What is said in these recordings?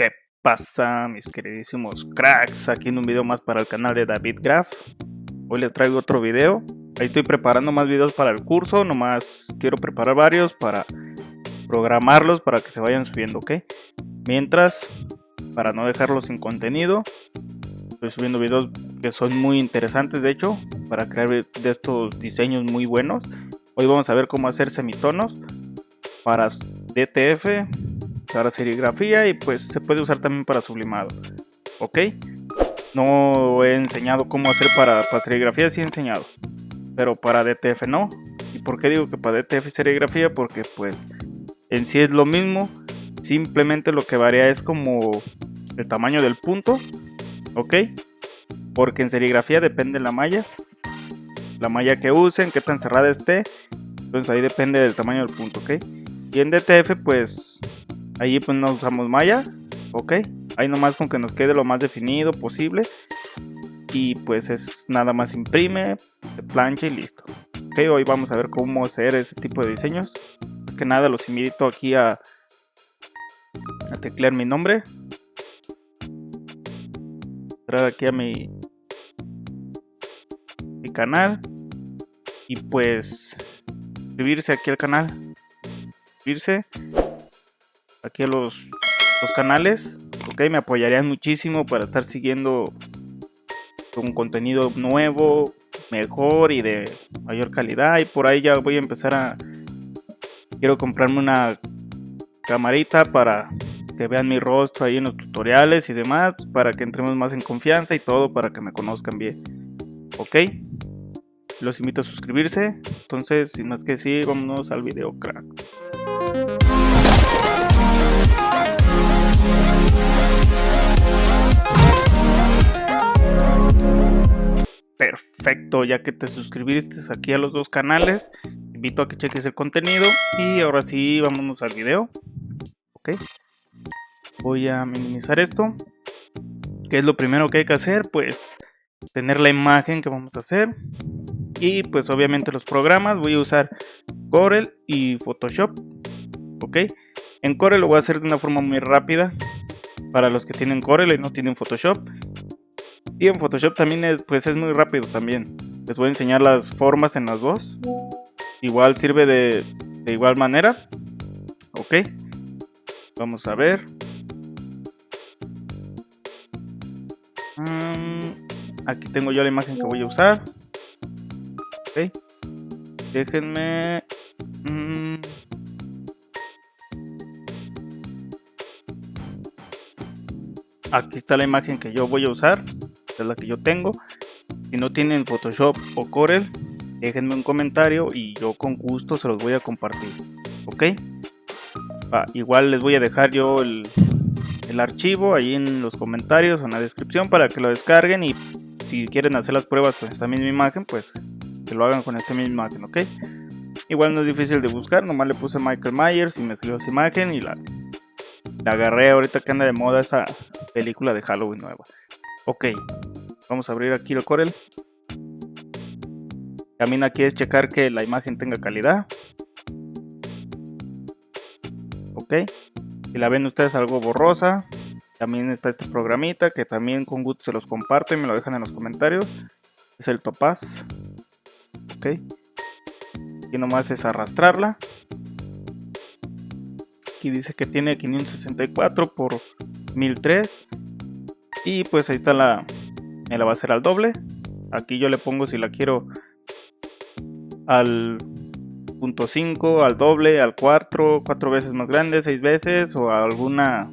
¿Qué pasa, mis queridísimos cracks? Aquí en un video más para el canal de David Graf. Hoy les traigo otro video. Ahí estoy preparando más videos para el curso. Nomás quiero preparar varios para programarlos para que se vayan subiendo, ¿ok? Mientras, para no dejarlos sin contenido, estoy subiendo videos que son muy interesantes, de hecho, para crear de estos diseños muy buenos. Hoy vamos a ver cómo hacer semitonos para DTF, para serigrafía, y pues se puede usar también para sublimado, ok. No he enseñado cómo hacer para serigrafía, sí he enseñado, pero para DTF no. ¿Y por qué digo que para DTF y serigrafía? Porque pues en sí es lo mismo, simplemente lo que varía es como el tamaño del punto, ok, porque en serigrafía depende la malla que usen, qué tan cerrada esté, entonces ahí depende del tamaño del punto, ok. Y en DTF pues ahí pues no usamos malla, ok, ahí nomás con que nos quede lo más definido posible, y pues es nada más imprime, se plancha y listo, ok. Hoy vamos a ver cómo hacer ese tipo de diseños. Es que nada, los invito aquí a teclear mi nombre, entrar aquí a mi canal y pues suscribirse aquí al canal, suscribirse aquí a los canales, ok. Me apoyarían muchísimo para estar siguiendo con contenido nuevo, mejor y de mayor calidad. Y por ahí ya voy a empezar quiero comprarme una camarita para que vean mi rostro ahí en los tutoriales y demás, para que entremos más en confianza y todo, para que me conozcan bien, ok. Los invito a suscribirse. Entonces, sin más que decir, vámonos al video, crack. Perfecto, ya que te suscribiste aquí a los dos canales, te invito a que cheques el contenido. Y ahora sí, vámonos al video, ok. Voy a minimizar esto. ¿Qué es lo primero que hay que hacer? Pues tener la imagen que vamos a hacer. Y pues obviamente los programas, voy a usar Corel y Photoshop, ok. En Corel lo voy a hacer de una forma muy rápida para los que tienen Corel y no tienen Photoshop. Y en Photoshop también es muy rápido también. Les voy a enseñar las formas en las dos. Igual sirve de igual manera, ok. Vamos a ver. Aquí tengo yo la imagen que voy a usar, ok. Déjenme aquí está la imagen que yo voy a usar, es la que yo tengo. Si no tienen Photoshop o Corel, déjenme un comentario y yo con gusto se los voy a compartir, ok. Igual les voy a dejar yo el archivo ahí en los comentarios o en la descripción para que lo descarguen, y si quieren hacer las pruebas con esta misma imagen, pues que lo hagan con esta misma imagen, ok. Igual no es difícil de buscar, nomás le puse Michael Myers y me salió esa imagen y la agarré ahorita que anda de moda esa película de Halloween nueva, ok. Vamos a abrir aquí el Corel. También aquí es checar que la imagen tenga calidad, ok. Si la ven ustedes algo borrosa, también está este programita que también con gusto se los comparto y me lo dejan en los comentarios. Es el Topaz, ok. Y nomás es arrastrarla. Aquí dice que tiene 564 por 1003. Y pues ahí está me la va a hacer al doble. Aquí yo le pongo si la quiero al 0.5, al doble, al 4 veces más grande, 6 veces, o a alguna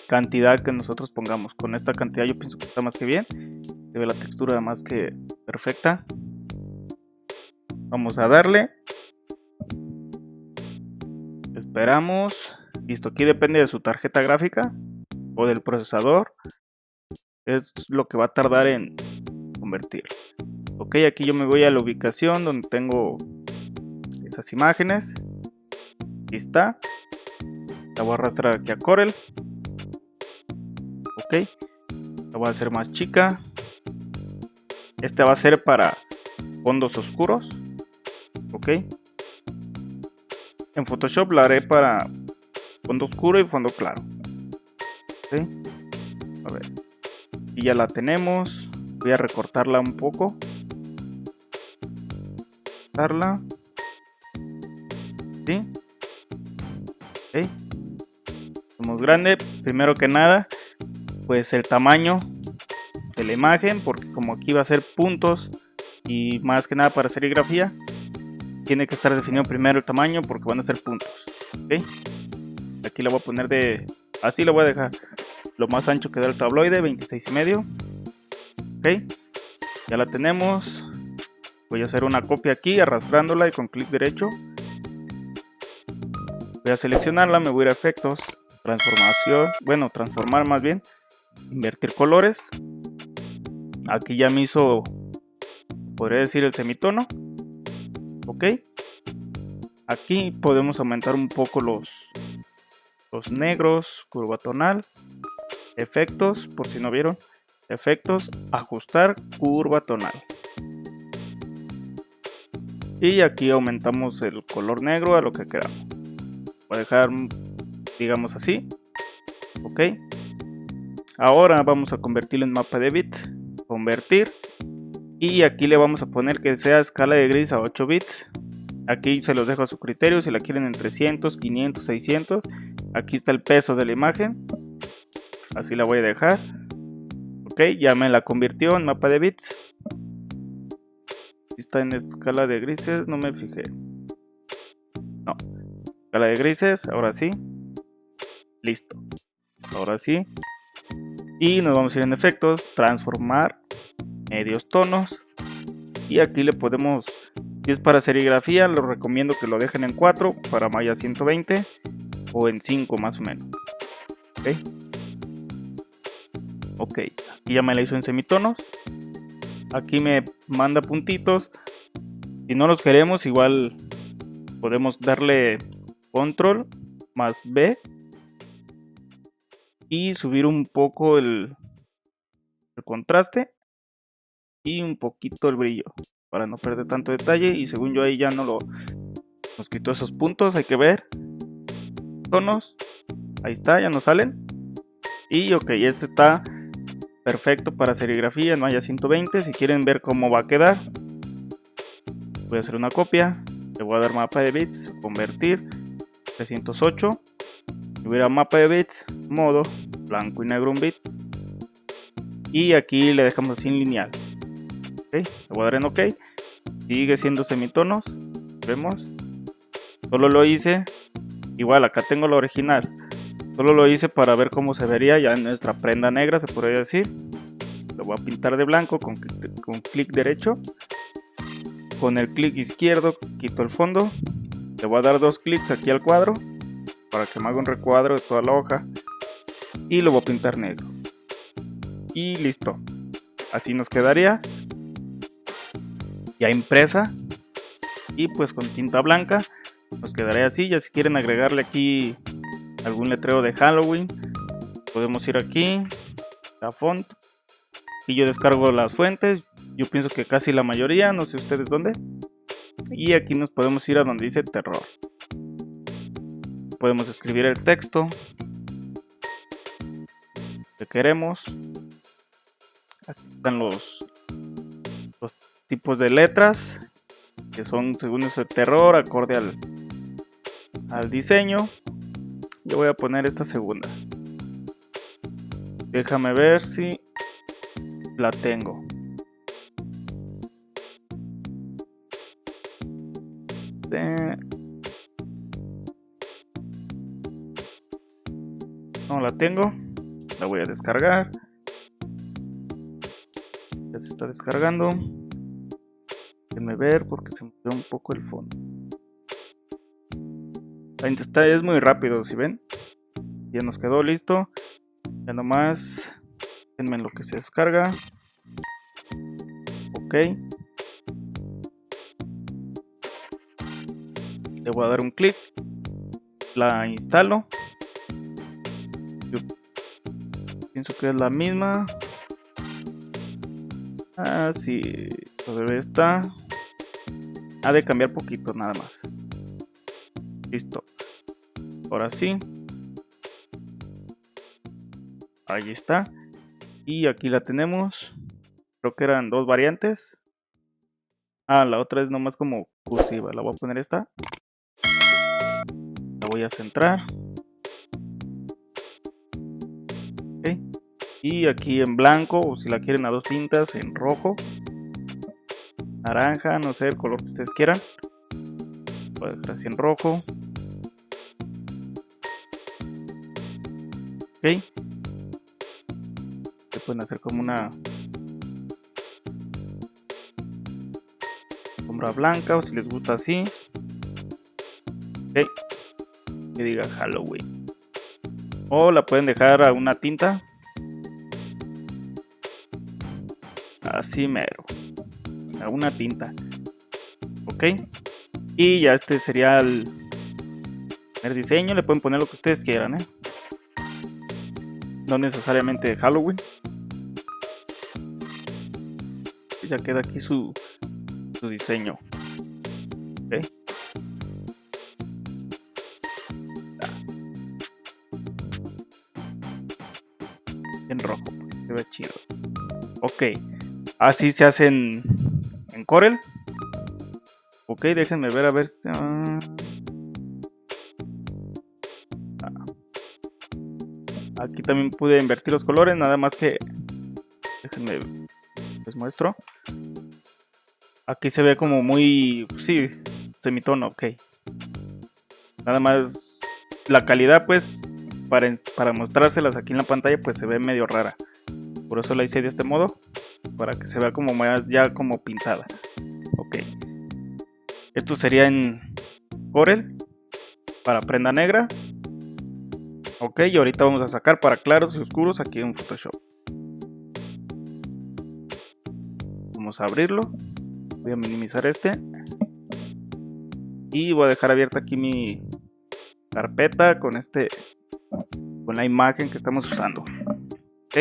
cantidad que nosotros pongamos. Con esta cantidad yo pienso que está más que bien. Se ve la textura más que perfecta. Vamos a darle. Esperamos. Listo, aquí depende de su tarjeta gráfica o del procesador. Es lo que va a tardar en convertir. Ok, aquí yo me voy a la ubicación donde tengo esas imágenes. Aquí está. La voy a arrastrar aquí a Corel. Ok. La voy a hacer más chica. Este va a ser para fondos oscuros, ok. En Photoshop la haré para fondo oscuro y fondo claro. ¿Sí? A ver, y ya la tenemos. Voy a recortarla un poco. Recortarla. ¿Sí? Ok. Como grande, primero que nada, pues el tamaño de la imagen, porque como aquí va a ser puntos y más que nada para serigrafía, tiene que estar definido primero el tamaño porque van a ser puntos. ¿Okay? Aquí la voy a poner de, así la voy a dejar lo más ancho que da el tabloide, 26 y medio. Ok, ya la tenemos. Voy a hacer una copia aquí arrastrándola y con clic derecho voy a seleccionarla, me voy a ir a efectos, transformación, bueno, transformar más bien, invertir colores. Aquí ya me hizo, podría decir, el semitono. Ok, aquí podemos aumentar un poco los negros, curva tonal, efectos, por si no vieron, efectos, ajustar curva tonal. Y aquí aumentamos el color negro a lo que queramos. Voy a dejar, digamos así. Ok, ahora vamos a convertirlo en mapa de bits, convertir, y aquí le vamos a poner que sea escala de gris a 8 bits. Aquí se los dejo a su criterio, si la quieren en 300, 500, 600. Aquí está el peso de la imagen, así la voy a dejar. Ok, ya me la convirtió en mapa de bits. Está en escala de grises, no me fijé. No, escala de grises, ahora sí. Listo, ahora sí. Y nos vamos a ir en efectos, transformar, medios tonos. Y aquí le podemos, si es para serigrafía, lo recomiendo que lo dejen en 4, para malla 120 o en 5 más o menos. Ok, aquí ya me la hizo en semitonos. Aquí me manda puntitos. Si no los queremos, igual podemos darle control más B y subir un poco el contraste y un poquito el brillo para no perder tanto detalle. Y según yo ahí ya no nos quitó esos puntos, hay que ver tonos, ahí está, ya nos salen. Y ok, este está perfecto para serigrafía en malla 120. Si quieren ver cómo va a quedar, voy a hacer una copia, le voy a dar mapa de bits, convertir 308, voy a ir a mapa de bits, modo blanco y negro un bit, y aquí le dejamos así en lineal. Okay, le voy a dar en ok, sigue siendo semitonos, vemos, solo lo hice, igual acá tengo la original, solo lo hice para ver cómo se vería ya en nuestra prenda negra, se podría decir. Lo voy a pintar de blanco con clic derecho, con el clic izquierdo quito el fondo, le voy a dar 2 clics aquí al cuadro para que me haga un recuadro de toda la hoja y lo voy a pintar negro y listo, así nos quedaría ya impresa. Y pues con tinta blanca nos quedaría así. Ya si quieren agregarle aquí algún letrero de Halloween, podemos ir aquí a font y yo descargo las fuentes, yo pienso que casi la mayoría, no sé ustedes dónde, y aquí nos podemos ir a donde dice terror, podemos escribir el texto que queremos. Aquí están los tipos de letras que son según ese terror, acorde al diseño. Yo voy a poner esta segunda, déjame ver si la tengo. No la tengo, la voy a descargar. Ya se está descargando. Déjenme ver porque se me ve un poco el fondo. Es muy rápido, si ven. Ya nos quedó listo. Ya nomás déjenme en lo que se descarga. Ok. Le voy a dar un clic. La instalo. Yo pienso que es la misma. Ah, sí. Debe estar. Ha de cambiar poquito nada más. Listo. Ahora sí. Ahí está. Y aquí la tenemos. Creo que eran dos variantes. Ah, la otra es nomás como cursiva. La voy a poner esta. La voy a centrar. Ok. Y aquí en blanco, o si la quieren a dos tintas, en rojo, naranja, no sé, el color que ustedes quieran. Voy a dejar así en rojo. Ok. Se pueden hacer como una sombra blanca, o si les gusta así. Ok. Que diga Halloween. O la pueden dejar a una tinta. Así mero. A una tinta. Ok. Y ya este sería el primer diseño. Le pueden poner lo que ustedes quieran, no necesariamente de Halloween. Ya queda aquí su diseño. Ok. En rojo, porque se ve chido. Ok. Así se hacen en Corel. Ok, déjenme ver a ver si... Aquí también pude invertir los colores, nada más que... Déjenme... Les muestro. Aquí se ve como muy... Sí, semitono, ok. Nada más... La calidad, pues... Para mostrárselas aquí en la pantalla, pues se ve medio rara. Por eso la hice de este modo. Para que se vea como más ya como pintada. Ok. Esto sería en Corel. Para prenda negra. Ok, y ahorita vamos a sacar para claros y oscuros aquí en Photoshop. Vamos a abrirlo. Voy a minimizar este. Y voy a dejar abierta aquí mi carpeta con con la imagen que estamos usando. Ok.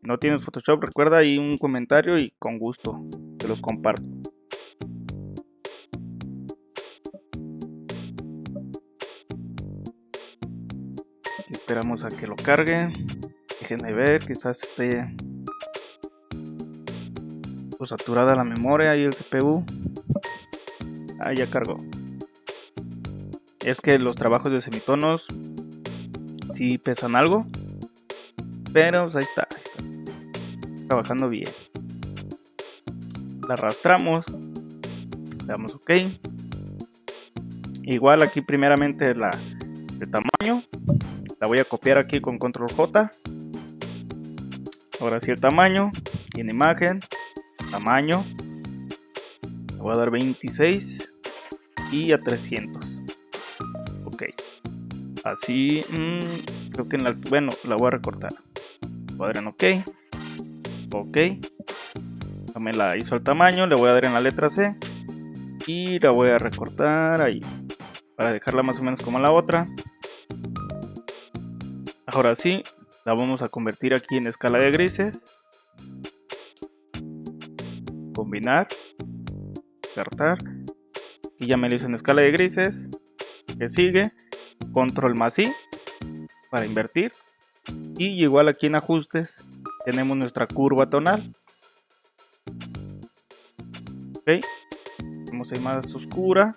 Si no tienes Photoshop, recuerda ahí un comentario y con gusto te los comparto. Esperamos a que lo cargue. Déjenme ver, quizás esté saturada la memoria y el CPU. Ah, ya cargó. Es que los trabajos de semitonos sí pesan algo, pero pues ahí está trabajando bien. La arrastramos, le damos ok. Igual aquí primeramente de tamaño la voy a copiar aquí con control J. Ahora sí el tamaño, en imagen, tamaño, le voy a dar 26 y a 300. Ok, así creo que bueno, la voy a recortar. Voy a dar en ok. Ok, ya me la hizo el tamaño, le voy a dar en la letra C y la voy a recortar ahí para dejarla más o menos como la otra. Ahora sí, la vamos a convertir aquí en escala de grises. Combinar, descartar. Y ya me lo hizo en escala de grises. Que sigue, control más I para invertir. Y igual aquí en ajustes tenemos nuestra curva tonal. Ok, vamos a ir más oscura.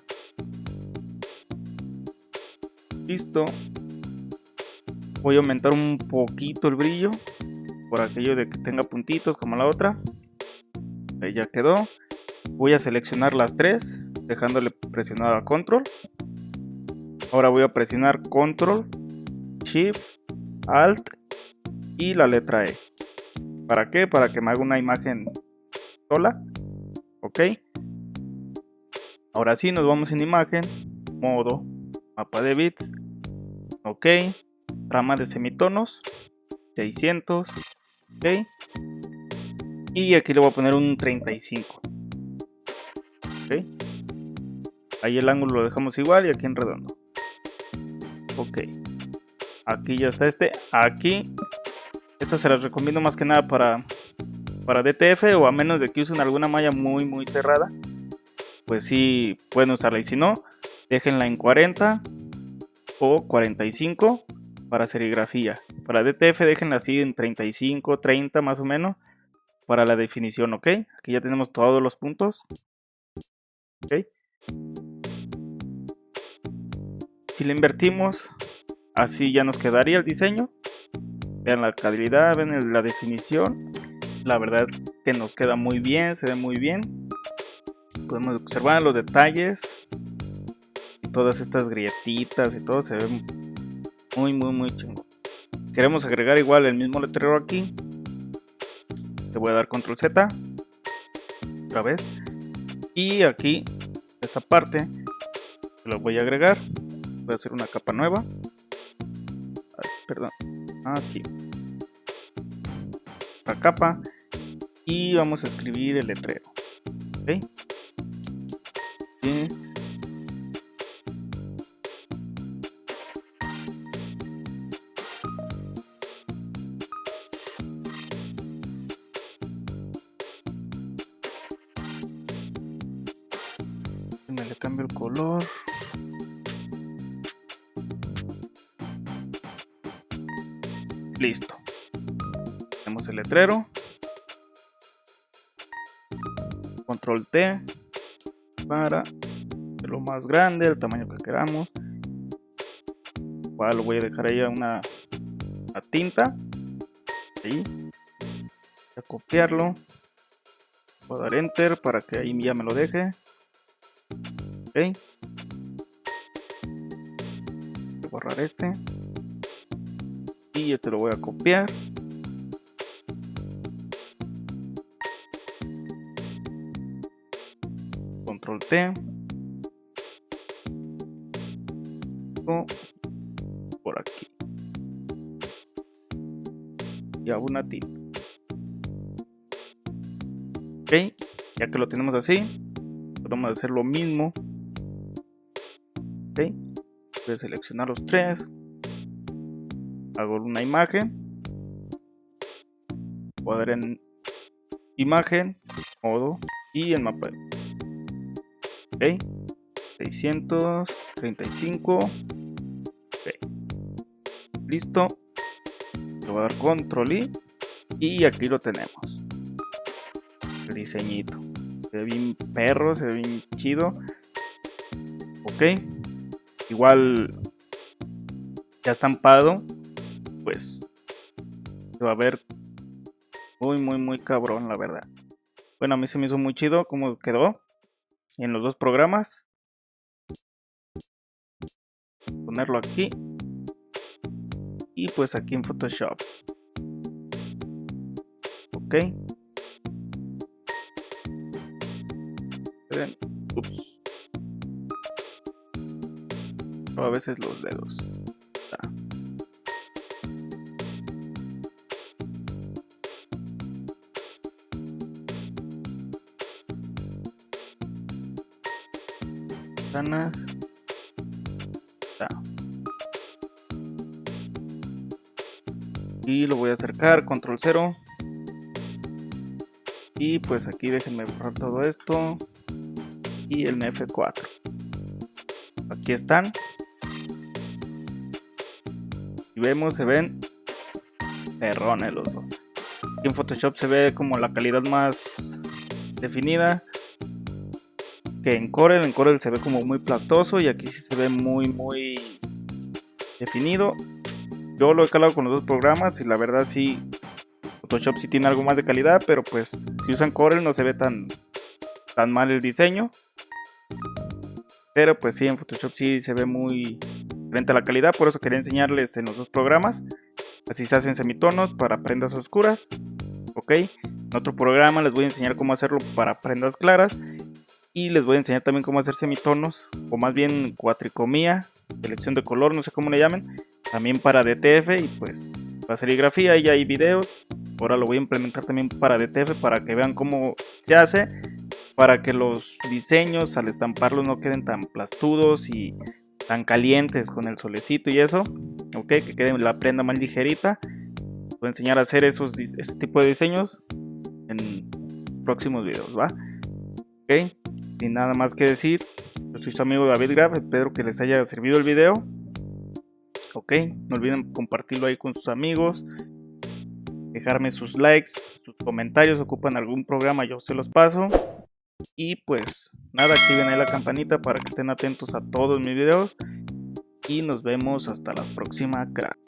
Listo. Voy a aumentar un poquito el brillo por aquello de que tenga puntitos como la otra. Ahí ya quedó. Voy a seleccionar las tres dejándole presionado a control. Ahora voy a presionar control, shift, alt y la letra E. ¿Para qué? Para que me haga una imagen sola. Ok. Ahora sí nos vamos en imagen, modo, mapa de bits. Ok. Rama de semitonos 600. Ok. Y aquí le voy a poner un 35. Ok. Ahí el ángulo lo dejamos igual y aquí en redondo. Ok. Aquí ya está Aquí. Esta se las recomiendo más que nada para DTF, o a menos de que usen alguna malla muy cerrada. Pues sí pueden usarla. Y si no, déjenla en 40 o 45 para serigrafía. Para DTF déjenla así en 35, 30 más o menos. Para la definición, ok. Aquí ya tenemos todos los puntos. Ok. Si le invertimos, así ya nos quedaría el diseño. Vean la calidad, ven la definición. La verdad es que nos queda muy bien, se ve muy bien. Podemos observar los detalles. Y todas estas grietitas y todo se ve muy chingón. Queremos agregar igual el mismo letrero aquí. Le voy a dar control Z. Otra vez. Y aquí, esta parte, lo voy a agregar. Voy a hacer una capa nueva. Ay, perdón. Aquí. La capa. Y vamos a escribir el letrero. ¿Ok? Y me le cambio el color. Listo. Tenemos el letrero. Control T para hacerlo más grande, el tamaño que queramos. Igual lo voy a dejar ahí una tinta. Ahí. Voy a copiarlo. Voy a dar Enter para que ahí ya me lo deje. Ok. Voy a borrar este. Y este lo voy a copiar. Control T. Por aquí. Y hago una tinta. Ok. Ya que lo tenemos así, podemos hacer lo mismo. Ok. Voy a seleccionar los tres. Hago una imagen. Voy a dar en imagen, modo y el mapa. Ok. 635. Ok. Listo. Le voy a dar control y aquí lo tenemos. El diseñito. Se ve bien perro, se ve bien chido. Ok. Igual ya estampado. Pues se va a ver muy cabrón, la verdad. Bueno, a mí se me hizo muy chido como quedó en los dos programas. Ponerlo aquí y pues aquí en Photoshop. Ok. Ups. A veces los dedos. Ventanas. Y lo voy a acercar, control 0. Y pues aquí déjenme borrar todo esto. Y el F4. Aquí están. Y vemos, se ven perrones los dos. Aquí en Photoshop se ve como la calidad más definida que en Corel. En Corel se ve como muy plastoso y aquí sí se ve muy definido. Yo lo he calado con los dos programas y la verdad sí, Photoshop sí tiene algo más de calidad, pero pues si usan Corel no se ve tan mal el diseño. Pero pues sí, en Photoshop sí se ve muy diferente a la calidad, por eso quería enseñarles en los dos programas. Así se hacen semitonos para prendas oscuras. Ok, en otro programa les voy a enseñar cómo hacerlo para prendas claras. Y les voy a enseñar también cómo hacer semitonos, o más bien cuatricomía, selección de color, no sé cómo le llamen. También para DTF y pues para serigrafía ya hay videos. Ahora lo voy a implementar también para DTF para que vean cómo se hace. Para que los diseños al estamparlos no queden tan plastudos y tan calientes con el solecito y eso. Ok, que quede la prenda más ligerita. Voy a enseñar a hacer este tipo de diseños en próximos videos, ¿va? Ok, sin nada más que decir, yo soy su amigo David Graf, espero que les haya servido el video. Ok, no olviden compartirlo ahí con sus amigos, dejarme sus likes, sus comentarios, ocupan algún programa, yo se los paso. Y pues nada, activen ahí la campanita para que estén atentos a todos mis videos. Y nos vemos hasta la próxima, crack.